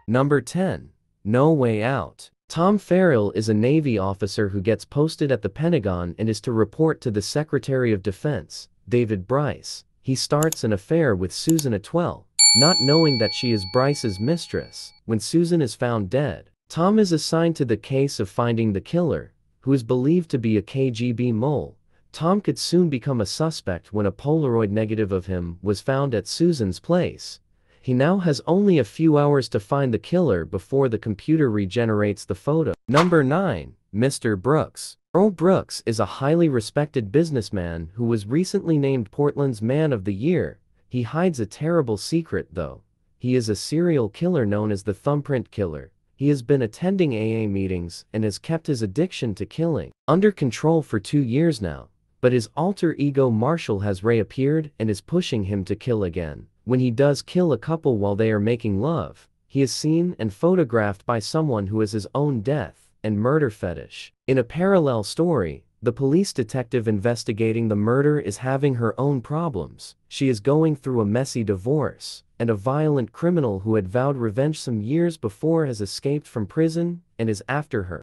Number 10. No Way Out. Tom Farrell is a Navy officer who gets posted at the Pentagon and is to report to the Secretary of Defense, David Bryce. He starts an affair with Susan Atwell, not knowing that she is Bryce's mistress. When Susan is found dead, Tom is assigned to the case of finding the killer, who is believed to be a KGB mole. Tom could soon become a suspect when a Polaroid negative of him was found at Susan's place. He now has only a few hours to find the killer before the computer regenerates the photo. Number 9. Mr. Brooks. Earl Brooks is a highly respected businessman who was recently named Portland's Man of the Year. He hides a terrible secret though. He is a serial killer known as the Thumbprint Killer. He has been attending AA meetings and has kept his addiction to killing under control for 2 years now. But his alter ego Marshall has reappeared and is pushing him to kill again. When he does kill a couple while they are making love, he is seen and photographed by someone who has his own death and murder fetish. In a parallel story, the police detective investigating the murder is having her own problems. She is going through a messy divorce, and a violent criminal who had vowed revenge some years before has escaped from prison and is after her.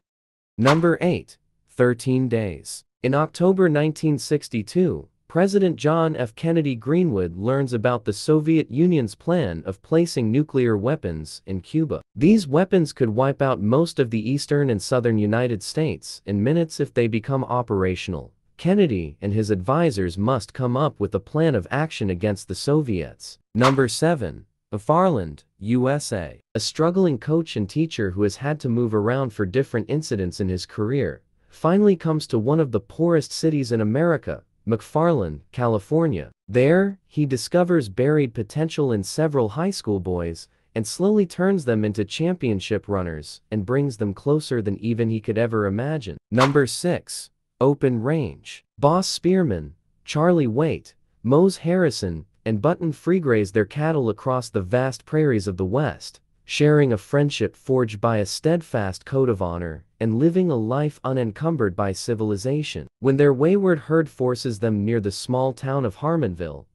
Number 8. 13 Days. In October 1962, President John F. Kennedy Greenwood learns about the Soviet Union's plan of placing nuclear weapons in Cuba. These weapons could wipe out most of the eastern and southern United States in minutes if they become operational. Kennedy and his advisors must come up with a plan of action against the Soviets. Number 7. McFarland, USA. A struggling coach and teacher who has had to move around for different incidents in his career, finally comes to one of the poorest cities in America, McFarland, California. There, he discovers buried potential in several high school boys and slowly turns them into championship runners and brings them closer than even he could ever imagine. Number 6. Open Range. Boss Spearman, Charlie Waite, Mose Harrison, and Button Free graze their cattle across the vast prairies of the West, sharing a friendship forged by a steadfast code of honor and living a life unencumbered by civilization. When their wayward herd forces them near the small town of Harmonville,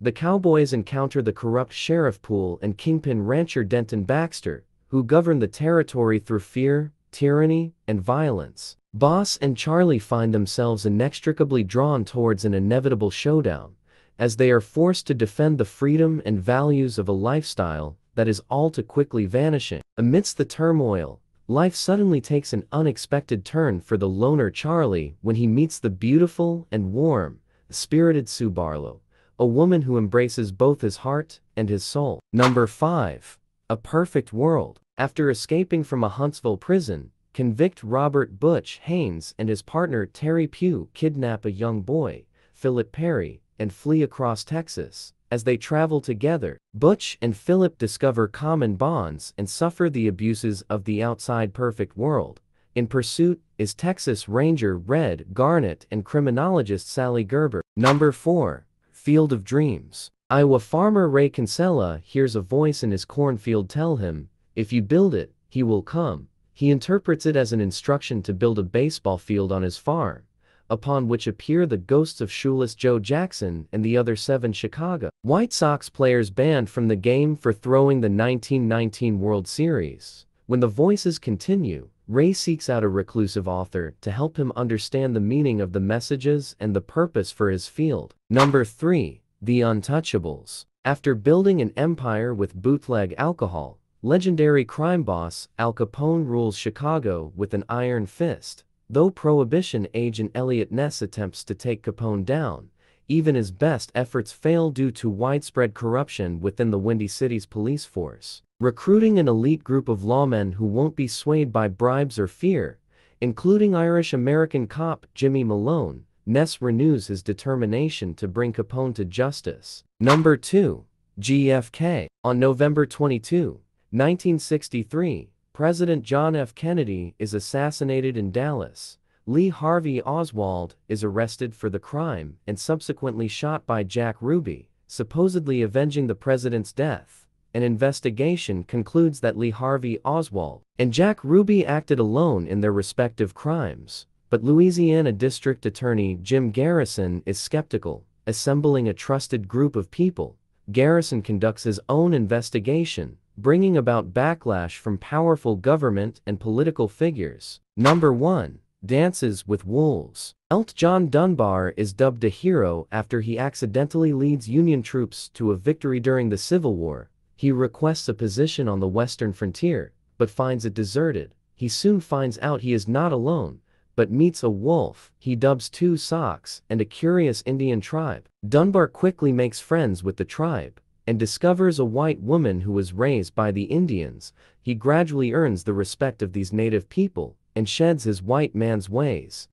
the cowboys encounter the corrupt Sheriff Poole and kingpin rancher Denton Baxter, who govern the territory through fear, tyranny, and violence. Boss and Charlie find themselves inextricably drawn towards an inevitable showdown, as they are forced to defend the freedom and values of a lifestyle that is all too quickly vanishing. Amidst the turmoil, life suddenly takes an unexpected turn for the loner Charlie when he meets the beautiful and warm, spirited Sue Barlow, a woman who embraces both his heart and his soul. Number 5. A Perfect World. After escaping from a Huntsville prison, convict Robert Butch Haynes and his partner Terry Pugh kidnap a young boy, Philip Perry, and flee across Texas. As they travel together, Butch and Philip discover common bonds and suffer the abuses of the outside perfect world. In pursuit is Texas Ranger Red Garnett and criminologist Sally Gerber. Number 4. Field of Dreams. Iowa farmer Ray Kinsella hears a voice in his cornfield tell him, "If you build it, he will come." He interprets it as an instruction to build a baseball field on his farm, upon which appear the ghosts of shoeless Joe Jackson and the other 7 Chicago White Sox players banned from the game for throwing the 1919 World Series. When the voices continue, Ray seeks out a reclusive author to help him understand the meaning of the messages and the purpose for his field. Number 3. The Untouchables. After building an empire with bootleg alcohol, legendary crime boss Al Capone rules Chicago with an iron fist. Though Prohibition agent Elliot Ness attempts to take Capone down, even his best efforts fail due to widespread corruption within the Windy City's police force. Recruiting an elite group of lawmen who won't be swayed by bribes or fear, including Irish-American cop Jimmy Malone, Ness renews his determination to bring Capone to justice. Number 2. GFK. On November 22, 1963, President John F. Kennedy is assassinated in Dallas. Lee Harvey Oswald is arrested for the crime and subsequently shot by Jack Ruby, supposedly avenging the president's death. An investigation concludes that Lee Harvey Oswald and Jack Ruby acted alone in their respective crimes, but Louisiana District Attorney Jim Garrison is skeptical. Assembling a trusted group of people, Garrison conducts his own investigation, bringing about backlash from powerful government and political figures. Number 1. Dances with Wolves. Lt. John Dunbar is dubbed a hero after he accidentally leads Union troops to a victory during the Civil War. He requests a position on the western frontier, but finds it deserted. He soon finds out he is not alone, but meets a wolf he dubs Two Socks and a curious Indian tribe. Dunbar quickly makes friends with the tribe and discovers a white woman who was raised by the Indians. He gradually earns the respect of these native people and sheds his white man's ways.